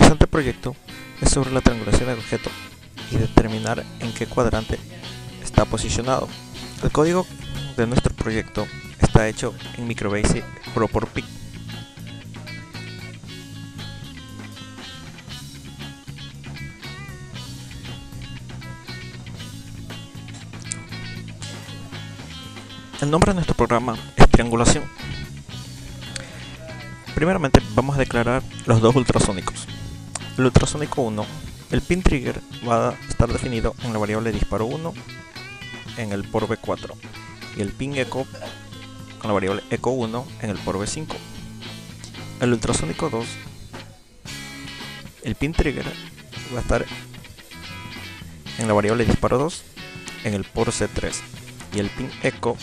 presente proyecto es sobre la triangulación del objeto y determinar en qué cuadrante está posicionado. El código de nuestro proyecto está hecho en Microbase ProPorPic. El nombre de nuestro programa es triangulación. Primeramente vamos a declarar los dos ultrasónicos. El ultrasónico 1, el pin trigger va a estar definido en la variable disparo 1 en el por v4 y el pin echo con la variable echo 1 en el por v5. El ultrasónico 2, el pin trigger va a estar en la variable disparo 2 en el por c3 y el pin echo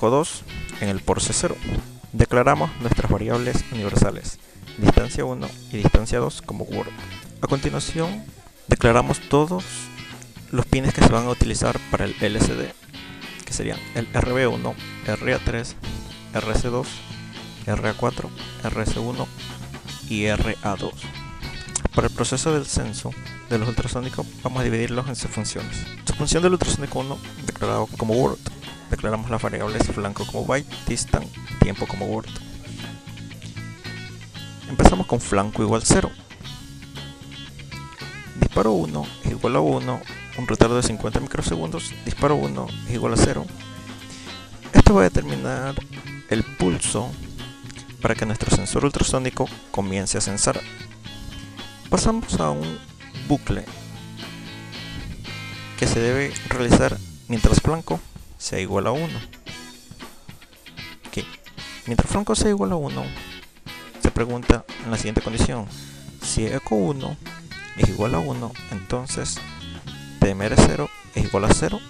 2 en el por c0. Declaramos nuestras variables universales, distancia 1 y distancia 2 como Word. A continuación, declaramos todos los pines que se van a utilizar para el LCD, que serían el RB1, RA3, RC2, RA4, RC1 y RA2. Para el proceso del censo de los ultrasónicos vamos a dividirlos en sus funciones. Su función del ultrasónico 1, declarado como Word, declaramos las variables flanco como byte, distance, tiempo como Word. Empezamos con flanco igual 0. Disparo 1 es igual a 1, un retardo de 50 microsegundos, disparo 1 es igual a 0. Esto va a determinar el pulso para que nuestro sensor ultrasónico comience a censar. Pasamos a un bucle que se debe realizar mientras flanco sea igual a 1. Mientras flanco sea igual a 1, se pregunta en la siguiente condición: si echo 1 es igual a 1, entonces TMR0 es igual a 0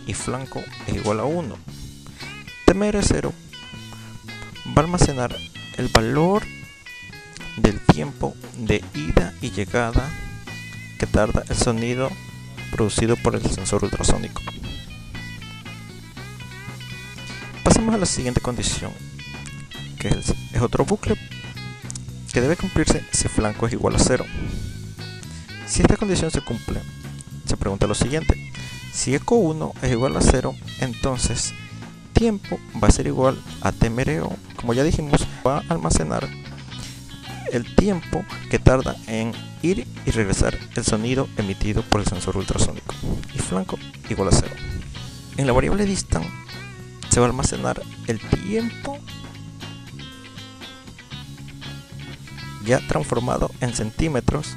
y flanco es igual a 1. TMR0 va a almacenar el valor del tiempo de ida y llegada que tarda el sonido producido por el sensor ultrasónico. Pasamos a la siguiente condición, que es otro bucle que debe cumplirse si flanco es igual a 0. Si esta condición se cumple, se pregunta lo siguiente: si echo 1 es igual a 0, entonces tiempo va a ser igual a TMRO. Como ya dijimos, va a almacenar el tiempo que tarda en ir y regresar el sonido emitido por el sensor ultrasónico, y flanco igual a 0. En la variable distance se va a almacenar el tiempo ya transformado en centímetros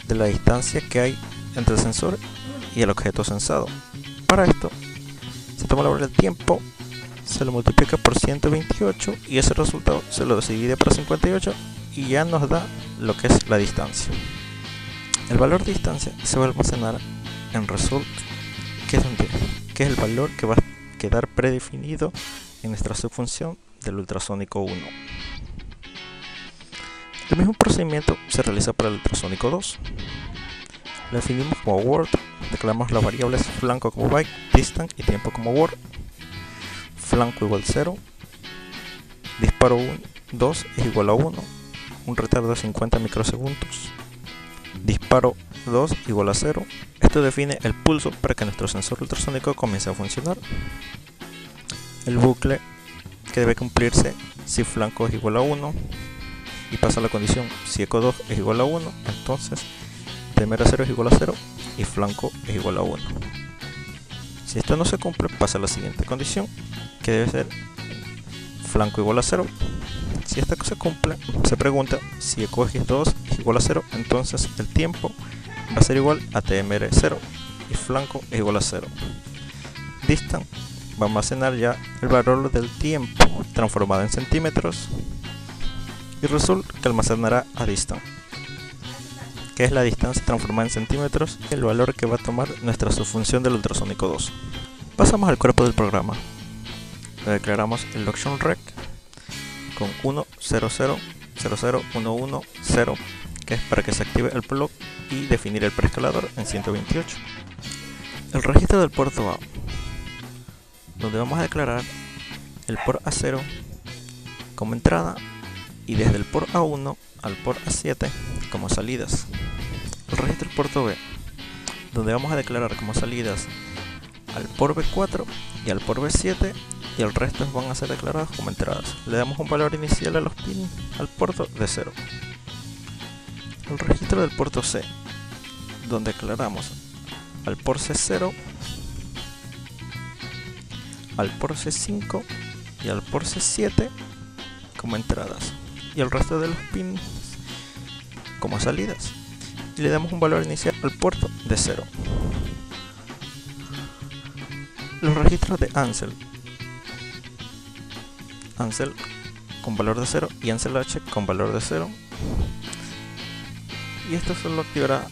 de la distancia que hay entre el sensor y el objeto censado. Para esto se toma la variable del tiempo, se lo multiplica por 128 y ese resultado se lo divide por 58 y ya nos da lo que es la distancia. El valor de distancia se va a almacenar en result, que es el valor que va a quedar predefinido en nuestra subfunción del ultrasónico 1. El mismo procedimiento se realiza para el ultrasónico 2. Lo definimos como Word, declaramos las variables flanco como byte, distance y tiempo como Word. Flanco igual 0, disparo 2 es igual a 1, un retardo de 50 microsegundos, disparo 2 igual a 0. Esto define el pulso para que nuestro sensor ultrasónico comience a funcionar. El bucle que debe cumplirse si flanco es igual a 1 y pasa la condición: si echo 2 es igual a 1, entonces TMR0 es igual a 0 y flanco es igual a 1. Si esto no se cumple, pasa a la siguiente condición, que debe ser flanco igual a 0. Si esta se cumple, se pregunta: si echo 2 es igual a 0, entonces el tiempo va a ser igual a TMR0 y flanco es igual a 0. Distance va a almacenar ya el valor del tiempo transformado en centímetros y result que almacenará a distance, que es la distancia transformada en centímetros, el valor que va a tomar nuestra subfunción del ultrasónico 2. Pasamos al cuerpo del programa. Le declaramos el loction rec con 1 0 0 0 0 1 1 0, que es para que se active el plug, y definir el preescalador en 128. El registro del puerto A, donde vamos a declarar el port A0 como entrada y desde el port A1 al port A7 como salidas. El registro del puerto B, donde vamos a declarar como salidas al port B4 y al port B7, y el resto van a ser declarados como entradas. Le damos un valor inicial a los pins al puerto de 0. El registro del puerto C, donde declaramos al port C0, al port C5 y al port C7 como entradas, y el resto de los pins como salidas, y le damos un valor inicial al puerto de 0. Los registros de Ansel con valor de 0 y Ansel H con valor de 0, y esto solo activará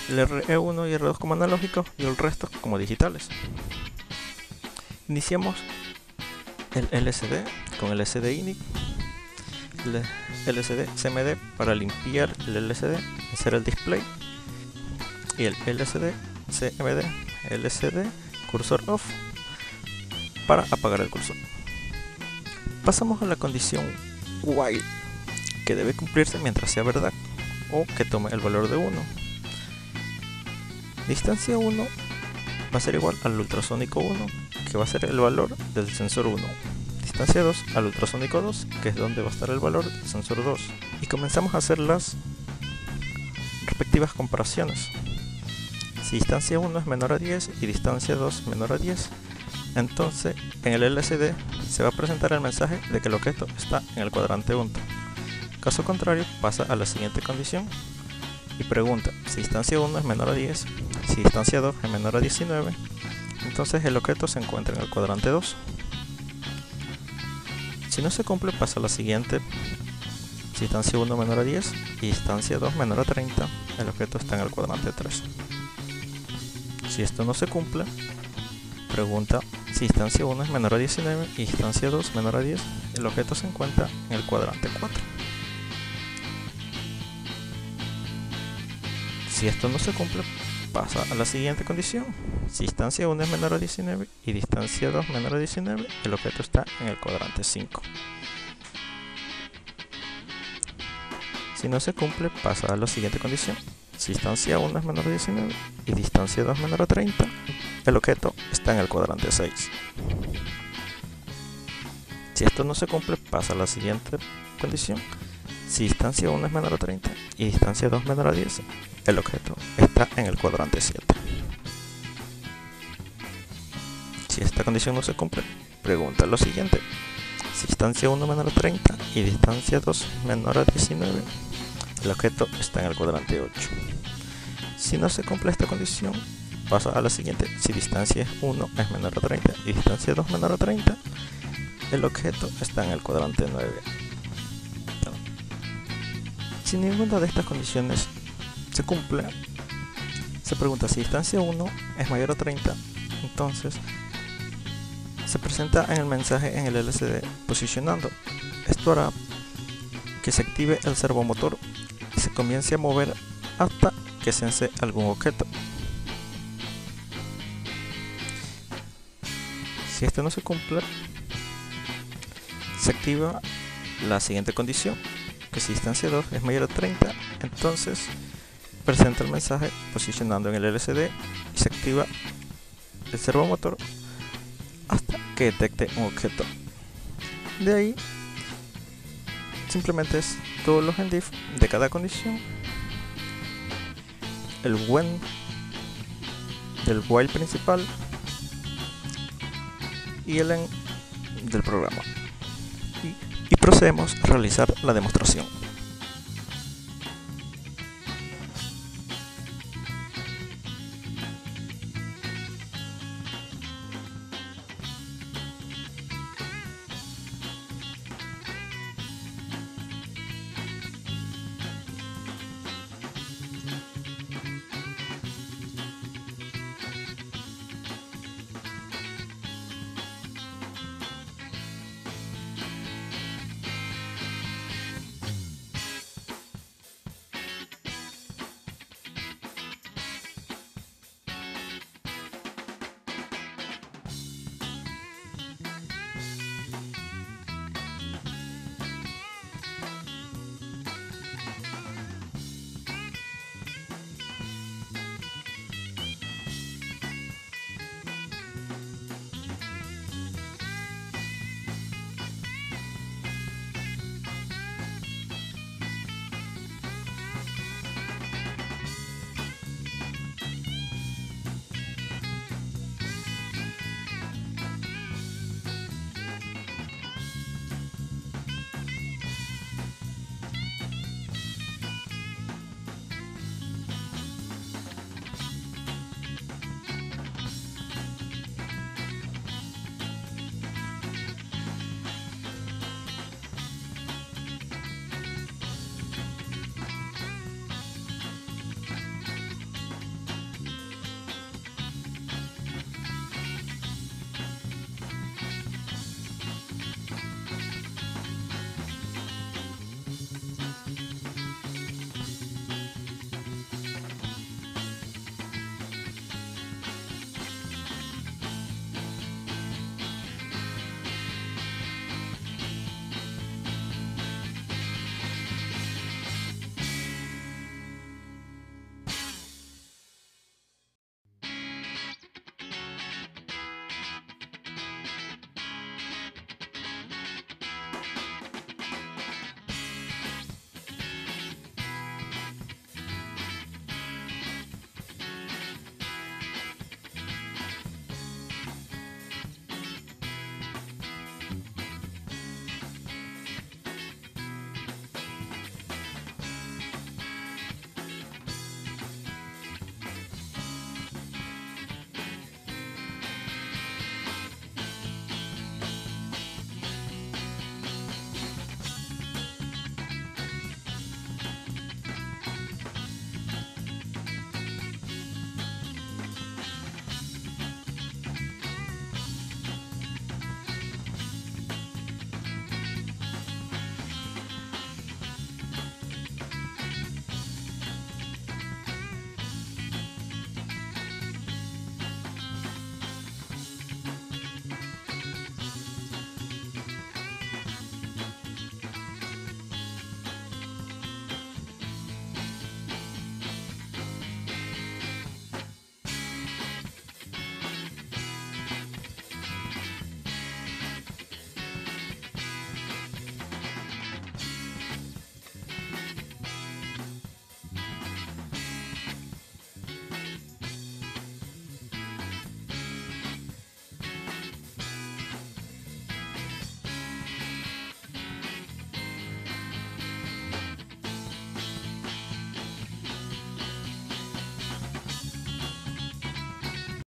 el RE1 y RE2 como analógicos y el resto como digitales. Iniciamos el LCD con el LCD init, el LCD CMD para limpiar el LCD, hacer el display, y el LCD CMD LCD cursor off para apagar el cursor. Pasamos a la condición while, que debe cumplirse mientras sea verdad o que tome el valor de 1. Distancia 1 va a ser igual al ultrasónico 1, que va a ser el valor del sensor 1. Distancia 2 al ultrasónico 2, que es donde va a estar el valor del sensor 2. Y comenzamos a hacer las respectivas comparaciones. Si distancia 1 es menor a 10 y distancia 2 menor a 10, entonces en el LCD se va a presentar el mensaje de que el objeto está en el cuadrante 1. Caso contrario, pasa a la siguiente condición y pregunta si distancia 1 es menor a 10, si distancia 2 es menor a 19, entonces el objeto se encuentra en el cuadrante 2. Si no se cumple, pasa a la siguiente. Si distancia 1 menor a 10 y distancia 2 menor a 30, el objeto está en el cuadrante 3. Si esto no se cumple, pregunta si distancia 1 es menor a 19 y distancia 2 menor a 10, el objeto se encuentra en el cuadrante 4. Si esto no se cumple, pasa a la siguiente condición. Si distancia 1 es menor a 19 y distancia 2 menor a 19, el objeto está en el cuadrante 5. Si no se cumple, pasa a la siguiente condición. Si distancia 1 es menor a 19 y distancia 2 menor a 30, el objeto está en el cuadrante 6. Si esto no se cumple, pasa a la siguiente condición. Si distancia 1 es menor a 30 y distancia 2 menor a 10, el objeto está en el cuadrante 7. Si esta condición no se cumple, pregunta lo siguiente. Si distancia 1 menor a 30 y distancia 2 menor a 19, el objeto está en el cuadrante 8. Si no se cumple esta condición, pasa a la siguiente. Si distancia 1 es menor a 30 y distancia 2 menor a 30, el objeto está en el cuadrante 9. Si ninguna de estas condiciones se cumple, se pregunta si distancia 1 es mayor a 30, entonces se presenta en el mensaje en el LCD posicionando. Esto hará que se active el servomotor y se comience a mover hasta que sense algún objeto. Si esto no se cumple, se activa la siguiente condición, que si distancia 2 es mayor a 30, entonces presenta el mensaje posicionando en el LCD y se activa el servomotor hasta que detecte un objeto. De ahí simplemente es todos los endif de cada condición, el when del while principal y el end del programa, y procedemos a realizar la demostración.